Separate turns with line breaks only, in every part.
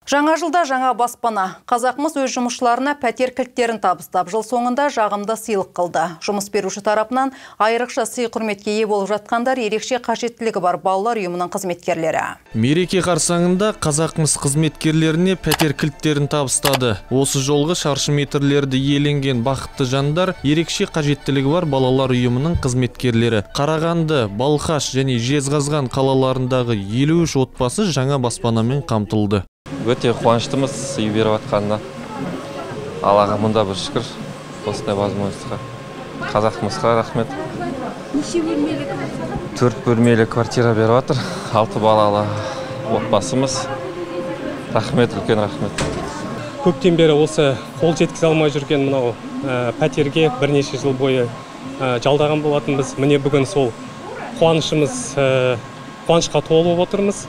Жаңа жылда жаңа баспана. Қазақмыс өз жұмысшыларына пәтер кілттерін табыстап, жыл соңында жағымды сыйлық қылды. Жұмыс беруші тарапынан айрықша сый құрметке ие болып жатқандар ерекше қажеттілігі бар балалар ұйымының қызметкерлері.
Мереке қарсаңында Қазақмыс қызметкерлеріне пәтер кілттерін табыстады. Осы жолғы шаршы метрлерді иеленген бақытты жандар ерекше қажеттілігі бар балалар ұйымының қызметкерлері. Қарағанды, Балқаш және Жезқазған қалаларындағы 53 отбасы жаңа баспанамен қамтылды.
Өте қуаныштымыз үй беріп атқанына. Аллаға мұнда бір шүкір, осындай возможностьқа. Қазақмысқа рахмет.
Неше бөлмелі квартира?
4 бөлмелі квартира беріп атыр. 6 балалы отбасымыз. Рахмет, үлкен рахмет.
Көптен бері осы қол жеткізе алмай жүрген мынау пәтерге бірнеше жыл бойы жалдаған болатынбыз. Міне бүгін сол қуанышқа толы болып отырмыз.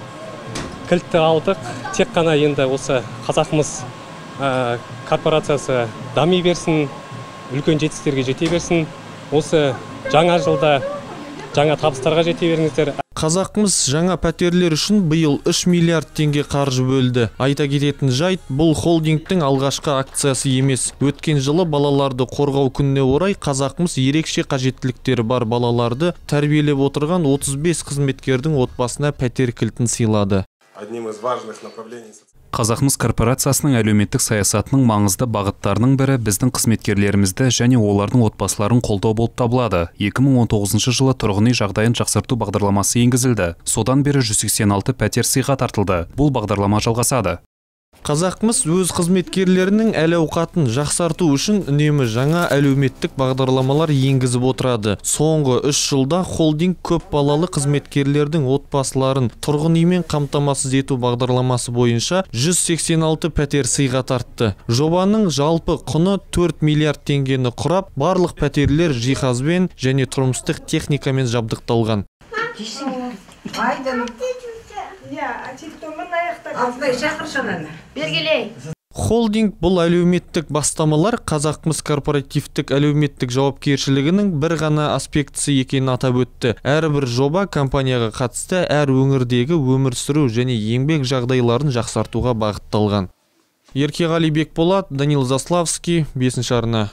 Кілтті алдық, тек қана енді осы Қазақмыс корпорациясы дами берсін, үлкен жетістіктерге жете берсін. Осы жаңа жылда жаңа табыстарға жете беріңіздер.
Қазақмыс жаңа пәтерлер үшін биыл 3 миллиард теңге қаржы бөлді. Айта кететін жайт, бұл холдингтің алғашқы акциясы емес. Өткен жылы балаларды қорғау күніне орай Қазақмыс ерекше қажеттіліктері бар балаларды тәрбиелеп отырған 35 қызметкердің отбасына пәтер кілтін сыйлады.
Қазақмыс корпорациясының әлеуметтік саясатының маңызды бағыттарының бірі біздің қызметкерлерімізді және олардың отбасыларын қолдау болып табылады. 2019 жылы тұрғын үй жағдайын жақсарту бағдарламасы енгізілді. Содан бері 186 пәтер сыйға тартылды. Бұл бағдарлама жалғасады.
Қазақмыс өз қызметкерлерінің әл-ауқатын жақсарту үшін үнемі жаңа әлеуметтік бағдарламалар енгізіп отырады. Соңғы 3 жылда холдинг көп балалы қызметкерлердің отбасыларын тұрғын үймен қамтамасыз ету бағдарламасы бойынша 186 пәтер сыйға тартты. Жобаның жалпы құны 4 миллиард теңгені құрап, барлық пәтерлер жиһазбен және тұрмыстық техникамен жабдықталған. Холдинг бұл әлеуметтік бастамалар Қазақмыс корпоративтік әлеуметтік жауапкершілігінің бір ғана аспектісі екенін атап өтті. Әрбір жоба компанияға қатысты әр өңірдегі өмір сүру және еңбек жағдайларын жақсартуға бағытталған. Еркеғали Бекболат, Данил Заславский, 5-ші арна.